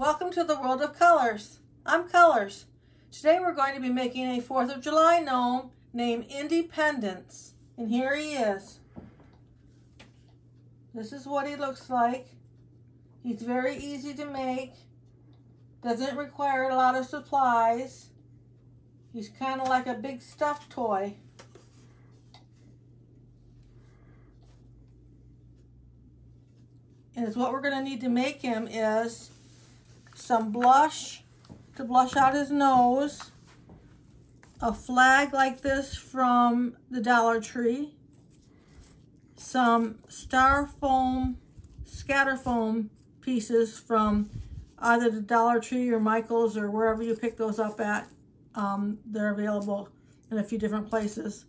Welcome to the world of colors. I'm Colors. Today we're going to be making a 4th of July gnome named Indy Pendence. And here he is. This is what he looks like. He's very easy to make. Doesn't require a lot of supplies. He's kind of like a big stuffed toy. And what we're going to need to make him is some blush to blush out his nose, a flag like this from the Dollar Tree, some styrofoam, scatter foam pieces from either the Dollar Tree or Michael's or wherever you pick those up at. They're available in a few different places.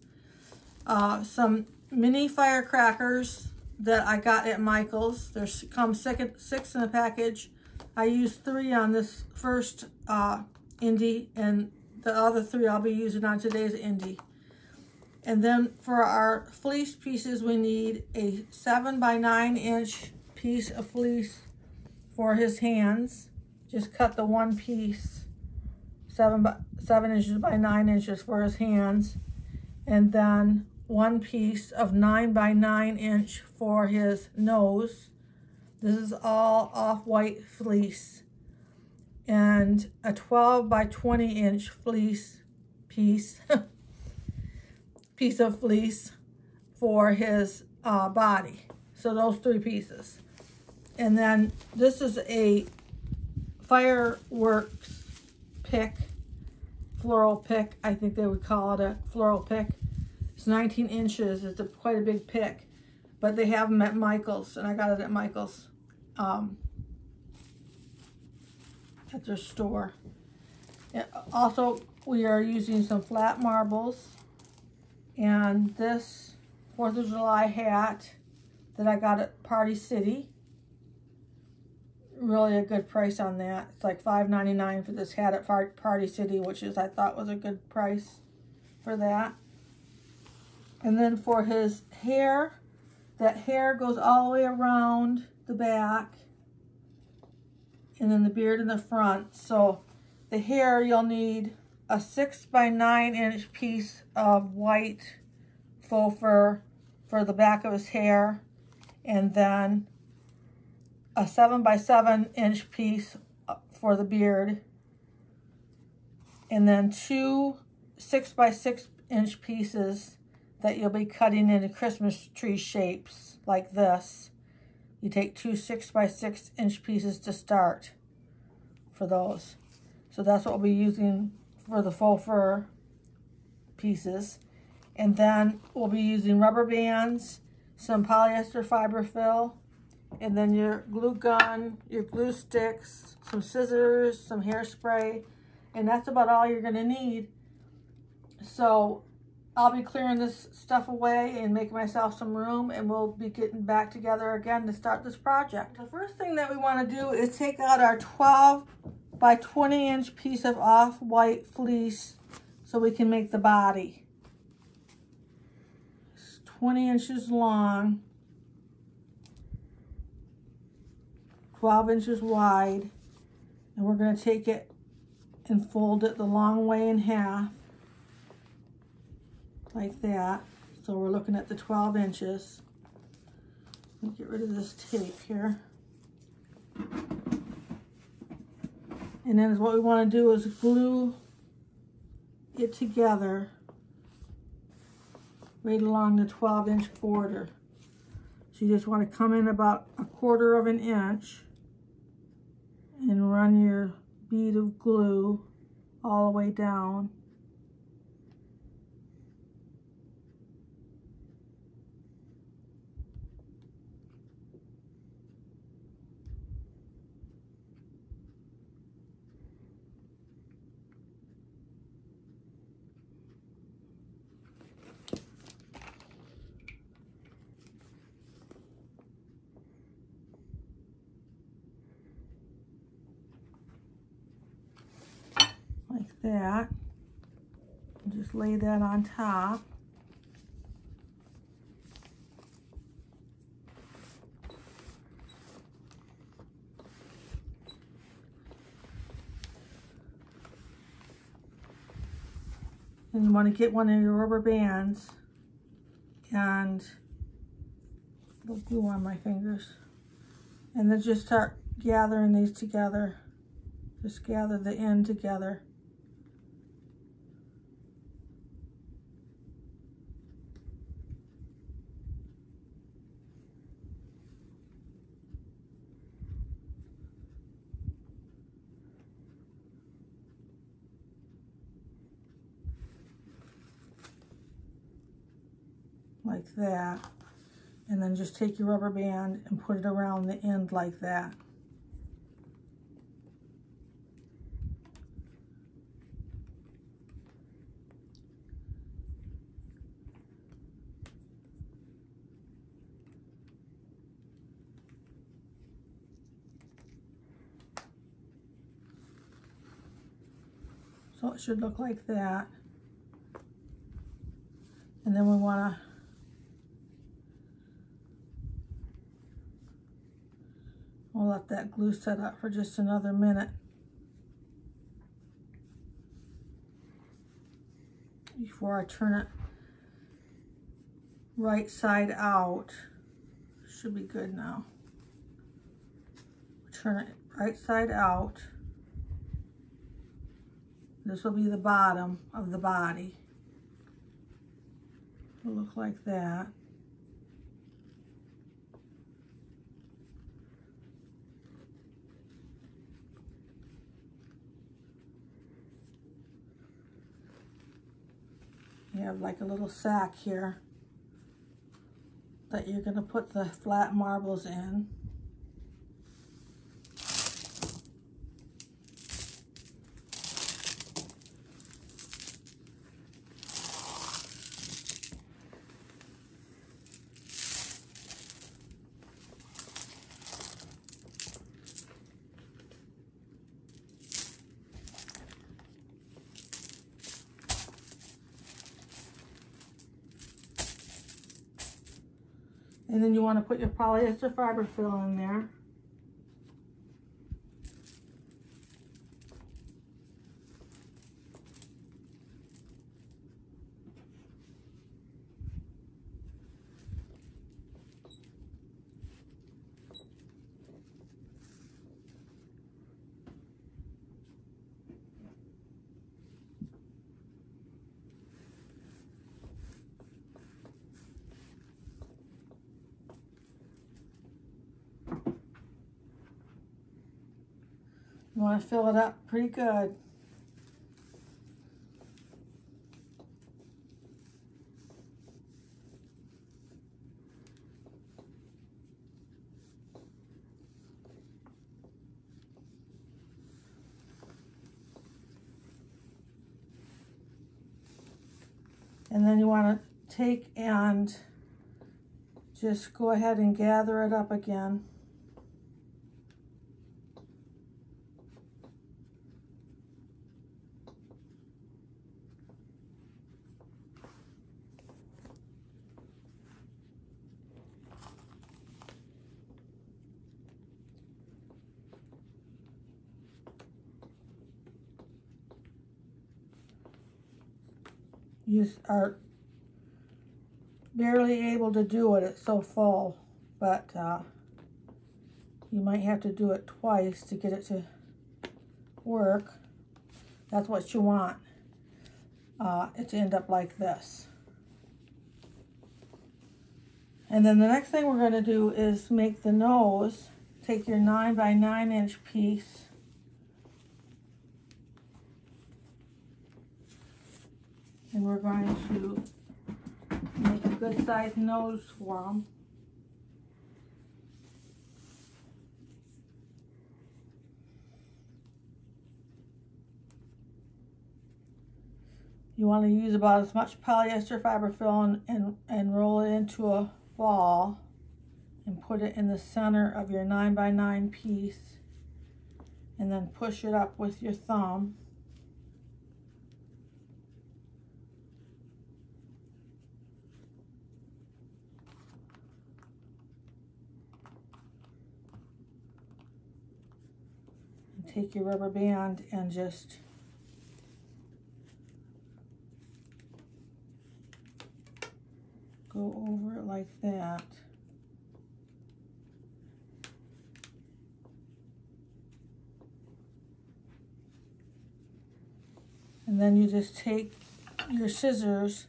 Some mini firecrackers that I got at Michael's. There's come 6 in a package. I used 3 on this first Indy, and the other 3 I'll be using on today's Indy. And then for our fleece pieces, we need a 7 by 9 inch piece of fleece for his hands. Just cut the one piece, 7 inches by 9 inches for his hands, and then 1 piece of 9 by 9 inch for his nose. This is all off-white fleece, and a 12 by 20 inch fleece piece of fleece for his body. So those 3 pieces. And then this is a fireworks pick, floral pick. I think they would call it a floral pick. It's 19 inches. It's quite a big pick. But they have them at Michael's, and I got it at Michael's at their store. And also, we are using some flat marbles and this 4th of July hat that I got at Party City. Really a good price on that. It's like $5.99 for this hat at Party City, which is, I thought, was a good price for that. And then for his hair, that hair goes all the way around the back, and then the beard in the front. So the hair, you'll need a 6 by 9 inch piece of white faux fur for the back of his hair, and then a 7 by 7 inch piece for the beard, and then 2 6 by 6 inch pieces that you'll be cutting into Christmas tree shapes like this. You take 2 6 by 6 inch pieces to start for those. So that's what we'll be using for the faux fur pieces. And then we'll be using rubber bands, some polyester fiber fill, and then your glue gun, your glue sticks, some scissors, some hairspray, and that's about all you're gonna need. So I'll be clearing this stuff away and making myself some room, and we'll be getting back together again to start this project. The first thing that we want to do is take out our 12 by 20 inch piece of off-white fleece so we can make the body. It's 20 inches long, 12 inches wide, and we're going to take it and fold it the long way in half. Like that. So we're looking at the 12 inches. Let me get rid of this tape here. And then what we want to do is glue it together right along the 12 inch border. So you just want to come in about 1/4 of an inch and run your bead of glue all the way down. Like that. And just lay that on top. Then you want to get one of your rubber bands and a little glue on my fingers. And then just start gathering these together. Just gather the end together. Like that. And then just take your rubber band and put it around the end like that. So it should look like that. And then we want to we'll let that glue set up for just another minute before I turn it right side out. Should be good now. Turn it right side out. This will be the bottom of the body. It'll look like that. You have like a little sack here that you're going to put the flat marbles in. And then you want to put your polyester fiber fill in there. You want to fill it up pretty good. And then you want to take and just go ahead and gather it up again. You are barely able to do it, it's so full, but you might have to do it twice to get it to work. That's what you want, it to end up like this. And then the next thing we're going to do is make the nose. Take your 9 by 9 inch piece and we're going to make a good sized nose for them. You want to use about as much polyester fiber fill and roll it into a ball and put it in the center of your 9 by 9 piece and then push it up with your thumb. Take your rubber band and just go over it like that. And then you just take your scissors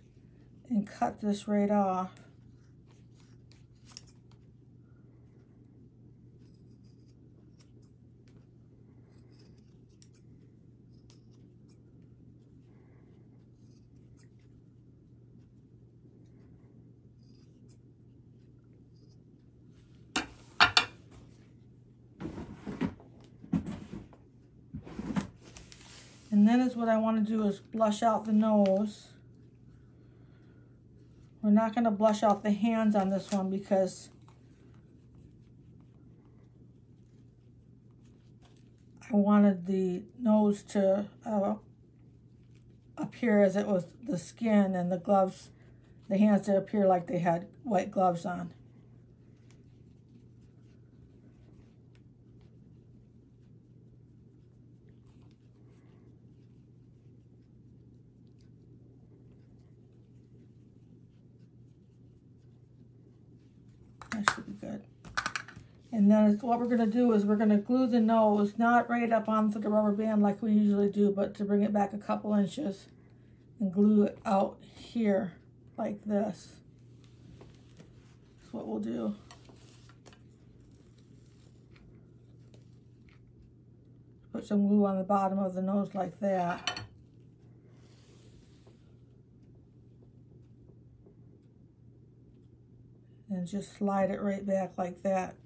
and cut this right off. And then is what I want to do is blush out the nose. We're not going to blush out the hands on this one because I wanted the nose to appear as it was the skin, and the gloves, the hands to appear like they had white gloves on. That should be good. And then what we're going to do is we're going to glue the nose, not right up onto the rubber band like we usually do, but to bring it back a couple inches and glue it out here like this. That's what we'll do. Put some glue on the bottom of the nose like that. And just slide it right back like that.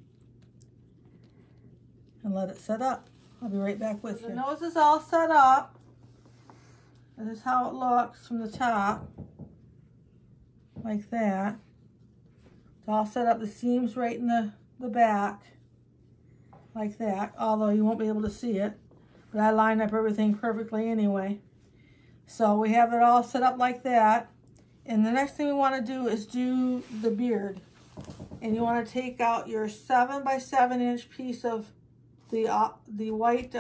And let it set up. I'll be right back with you. The nose is all set up. This is how it looks from the top. Like that. It's all set up. The seam's right in the back. Like that. Although you won't be able to see it. But I line up everything perfectly anyway. So we have it all set up like that. And the next thing we want to do is do the beard. And you want to take out your 7 by 7 inch piece of the white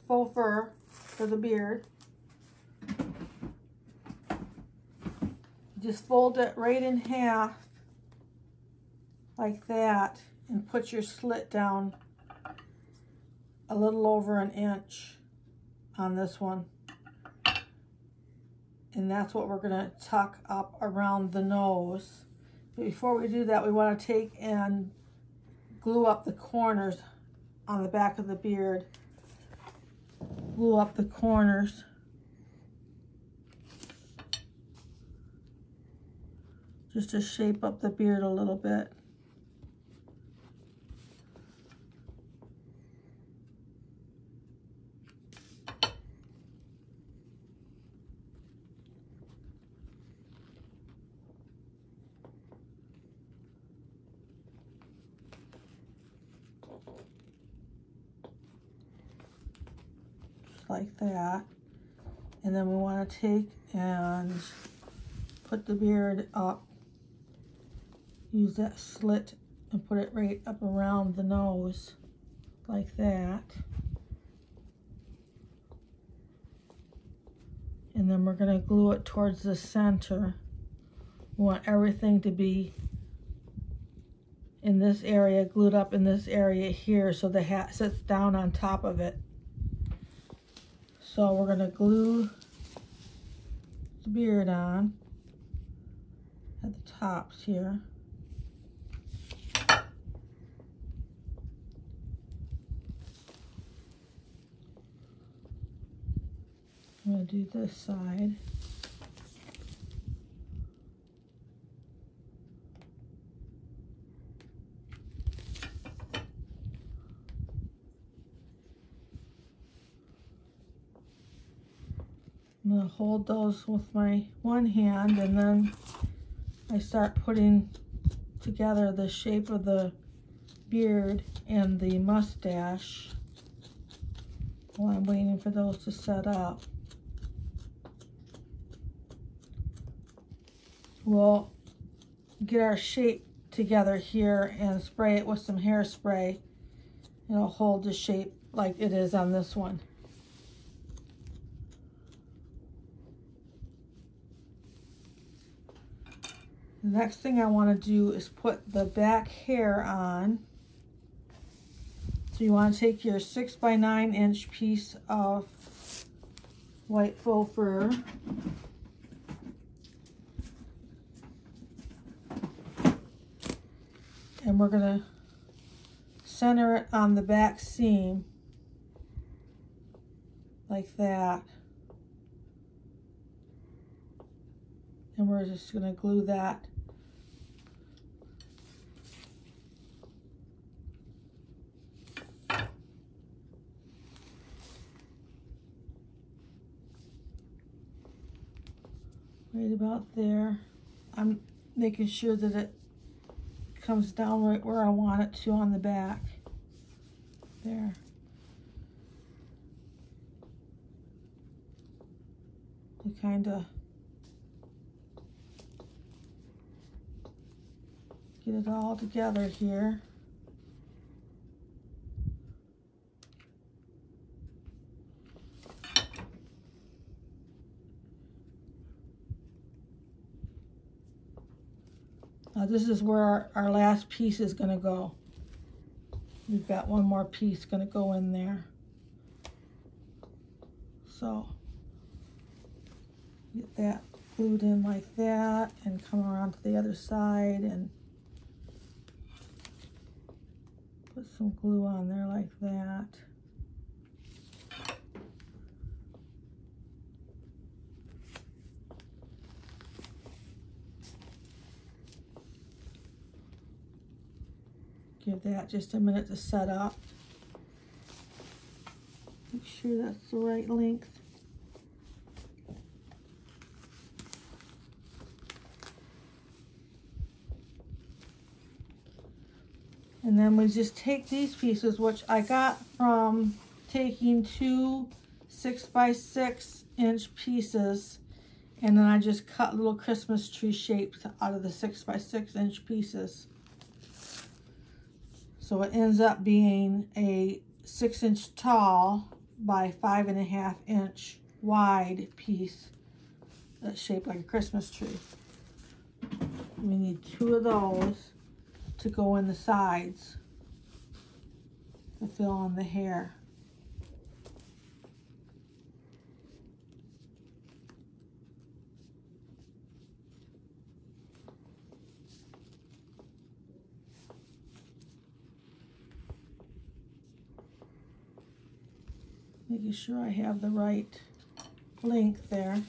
faux fur for the beard. Just fold it right in half like that and put your slit down a little over an inch on this one. And that's what we're going to tuck up around the nose. But before we do that, we want to take and glue up the corners on the back of the beard. Glue up the corners. Just to shape up the beard a little bit. Like that. And then we want to take and put the beard up. Use that slit and put it right up around the nose like that. And then we're going to glue it towards the center. We want everything to be in this area, glued up in this area here, so the hat sits down on top of it. So we're going to glue the beard on at the tops here. I'm going to do this side. I'm going to hold those with my one hand, and then I start putting together the shape of the beard and the mustache while I'm waiting for those to set up. We'll get our shape together here and spray it with some hairspray. It'll hold the shape like it is on this one. The next thing I want to do is put the back hair on. So you want to take your 6x9 inch piece of white faux fur. And we're going to center it on the back seam like that. And we're just going to glue that right about there. I'm making sure that it comes down right where I want it to on the back. There. You kind of get it all together here. Now this is where our last piece is going to go. We've got one more piece going to go in there. So get that glued in like that and come around to the other side and put some glue on there like that. Give that just a minute to set up. Make sure that's the right length. And then we just take these pieces, which I got from taking two 6x6 inch pieces, and then I just cut little Christmas tree shapes out of the 6x6 inch pieces. So it ends up being a 6 inch tall by 5.5 inch wide piece that's shaped like a Christmas tree. We need two of those to go in the sides to fill in the hair. Making sure I have the right length there.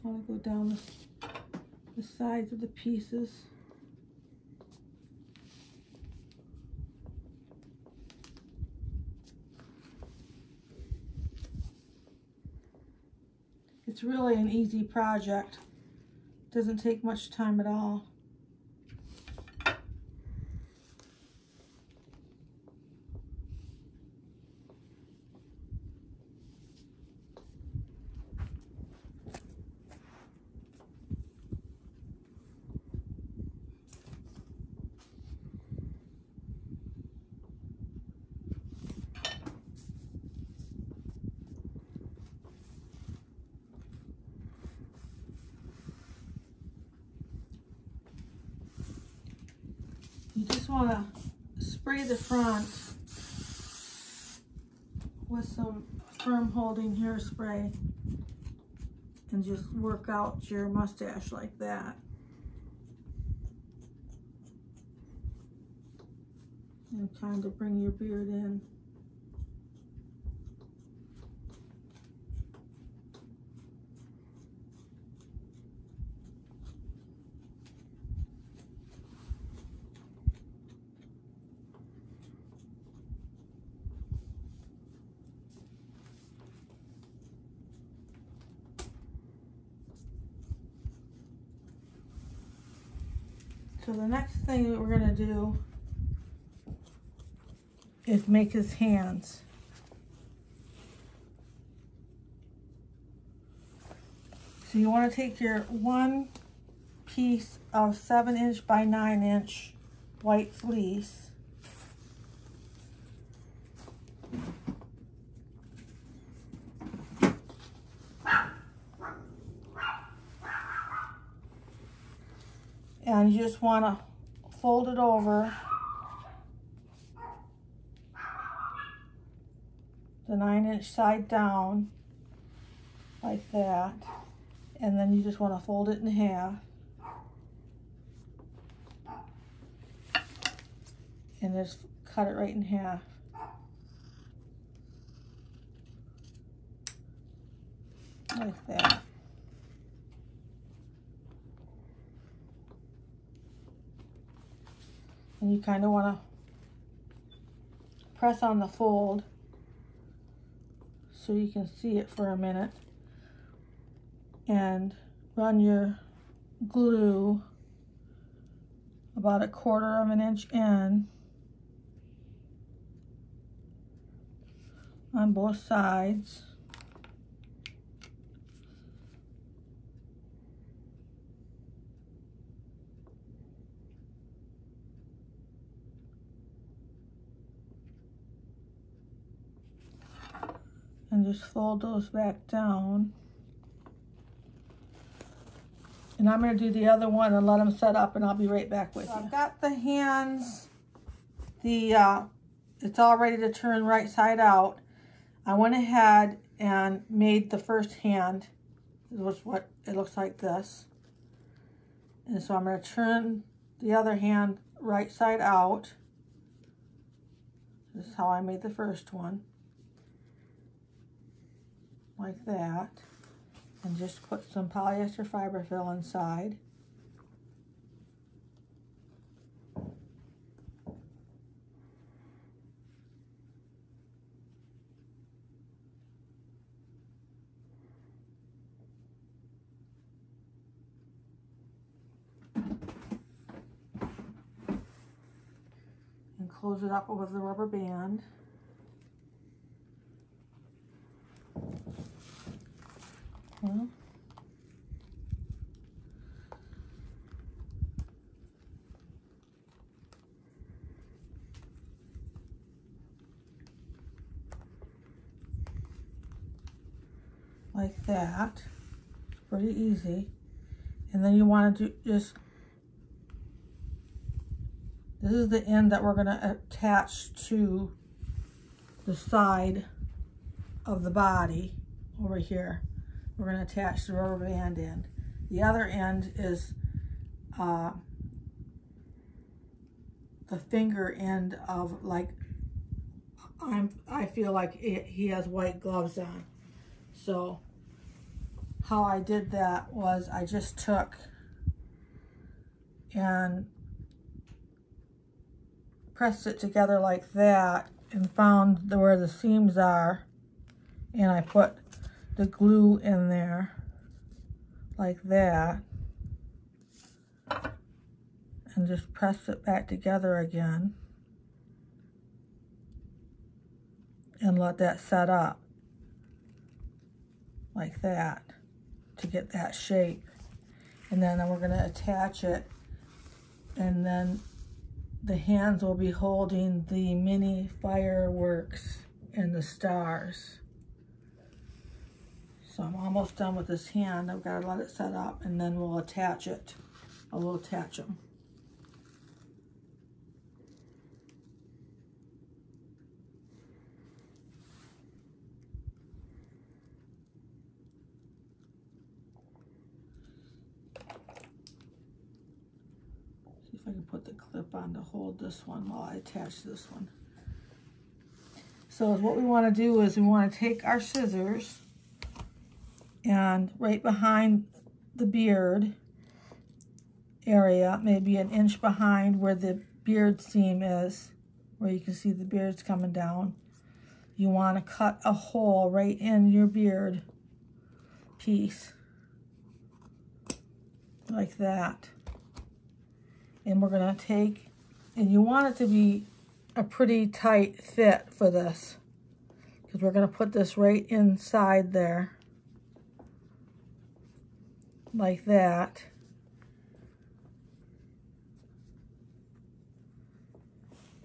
I want to go down the sides of the pieces. It's really an easy project. Doesn't take much time at all. You just want to spray the front with some firm holding hairspray and just work out your mustache like that. And kind of bring your beard in. So the next thing that we're going to do is make his hands. So you want to take your one piece of 7" by 9" white fleece, and you just want to fold it over the 9" side down like that, and then you just want to fold it in half and just cut it right in half. Like that. And you kind of want to press on the fold so you can see it for a minute, and run your glue about 1/4 inch in on both sides. And just fold those back down. And I'm going to do the other one and let them set up, and I'll be right back with you. I've got the hands, it's all ready to turn right side out. I went ahead and made the first hand. It was what it looks like this. And so I'm going to turn the other hand right side out. This is how I made the first one. Like that. And just put some polyester fiberfill inside. And close it up with the rubber band. Like that. It's pretty easy. And then you want to do this is the end that we're going to attach to the side of the body over here. We're going to attach the rubber band in. The other end is the finger end of, like, I feel like he has white gloves on. So how I did that was I just took and pressed it together like that and found where the seams are, and I put the glue in there like that and just pressed it back together again and let that set up like that to get that shape. And then we're going to attach it, and then the hands will be holding the mini fireworks and the stars. So I'm almost done with this hand. I've got to let it set up, and then we'll attach it. I will attach them. See if I can put the clip on to hold this one while I attach this one. So what we want to do is we want to take our scissors, and right behind the beard area, maybe 1 inch behind where the beard seam is, where you can see the beard's coming down, you want to cut a hole right in your beard piece, like that. And we're going to take, and you want it to be a pretty tight fit for this, because we're going to put this right inside there. like that.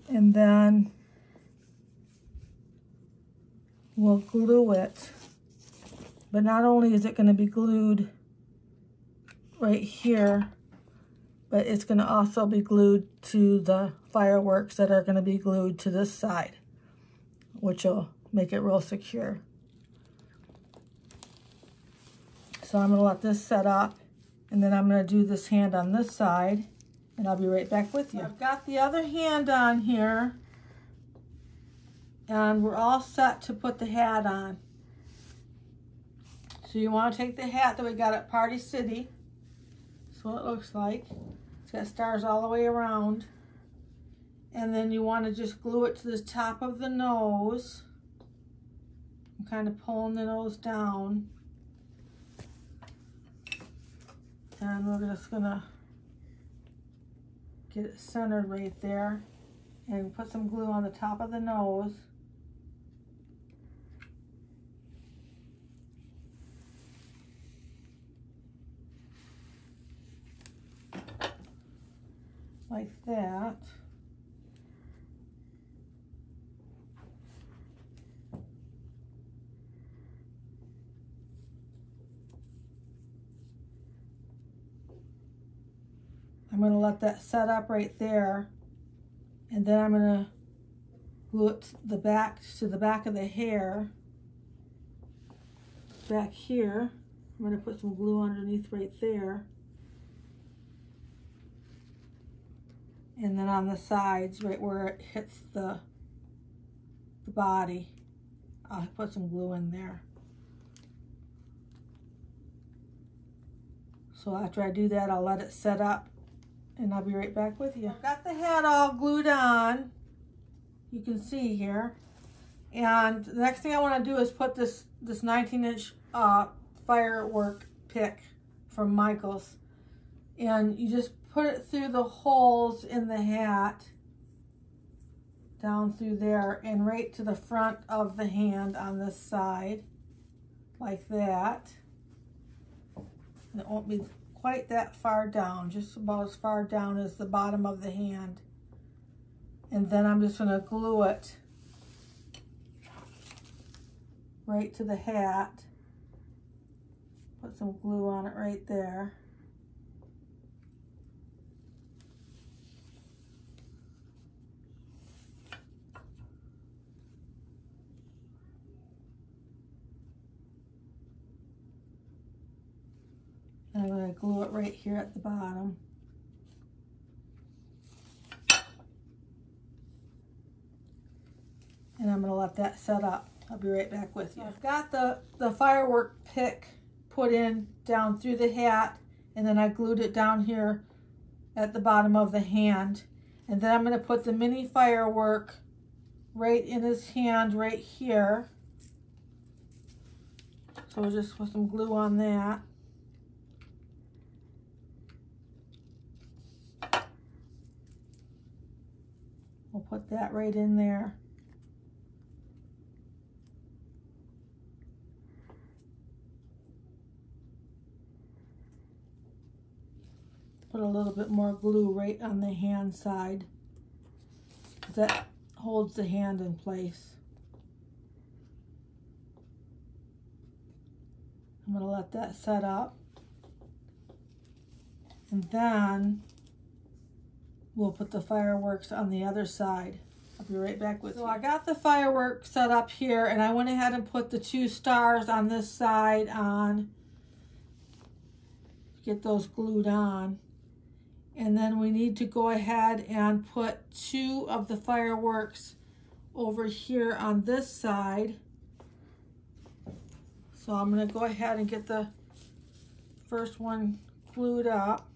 And then we'll glue it. But not only is it going to be glued right here, but it's going to also be glued to the fireworks that are going to be glued to this side, which will make it real secure. So I'm going to let this set up, and then I'm going to do this hand on this side, and I'll be right back with you. I've got the other hand on here, and we're all set to put the hat on. So you want to take the hat that we got at Party City. That's what it looks like. It's got stars all the way around. And then you want to just glue it to the top of the nose. I'm kind of pulling the nose down. And we're just going to get it centered right there. And put some glue on the top of the nose. Like that. I'm going to let that set up right there, and then I'm going to glue it to the back of the hair. Back here, I'm going to put some glue underneath right there. And then on the sides, right where it hits the body, I'll put some glue in there. So after I do that, I'll let it set up, and I'll be right back with you. I've got the hat all glued on, you can see here. And the next thing I want to do is put this 19-inch firework pick from Michael's. And you just put it through the holes in the hat, down through there, and right to the front of the hand on this side, like that. And it won't be quite that far down, just about as far down as the bottom of the hand. And then I'm just going to glue it right to the hat. Put some glue on it right there. I'm going to glue it right here at the bottom. And I'm going to let that set up. I'll be right back with you. I've got the firework pick put in down through the hat, and then I glued it down here at the bottom of the hand. And then I'm going to put the mini firework right in his hand right here. So we'll just put some glue on that. We'll put that right in there. Put a little bit more glue right on the hand side. That holds the hand in place. I'm going to let that set up. And then we'll put the fireworks on the other side. I'll be right back with you. So I got the fireworks set up here, and I went ahead and put the 2 stars on this side on. Get those glued on. And then we need to go ahead and put 2 of the fireworks over here on this side. So I'm going to go ahead and get the first one glued up.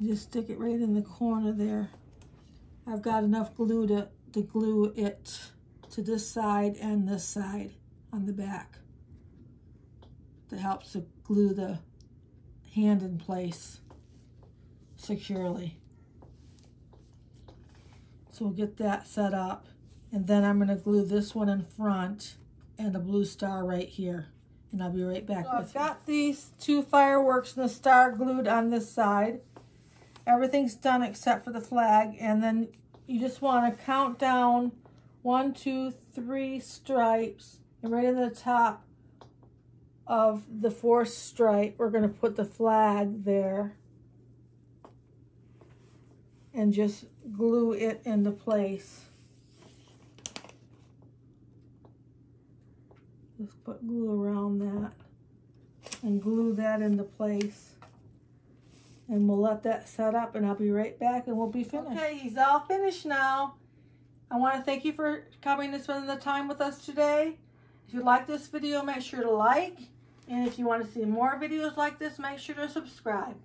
Just stick it right in the corner there. I've got enough glue to glue it to this side and this side on the back. That helps to glue the hand in place securely. So we'll get that set up. And then I'm going to glue this one in front and a blue star right here. And I'll be right back with you. I've got these two fireworks and the star glued on this side. Everything's done except for the flag. And then you just want to count down 1, 2, 3 stripes. And right in the top of the 4th stripe, we're going to put the flag there. And just glue it into place. Just put glue around that and glue that into place. And we'll let that set up and I'll be right back and we'll be finished. Okay, he's all finished now. I want to thank you for coming and spending the time with us today. If you like this video, make sure to like. And if you want to see more videos like this, make sure to subscribe.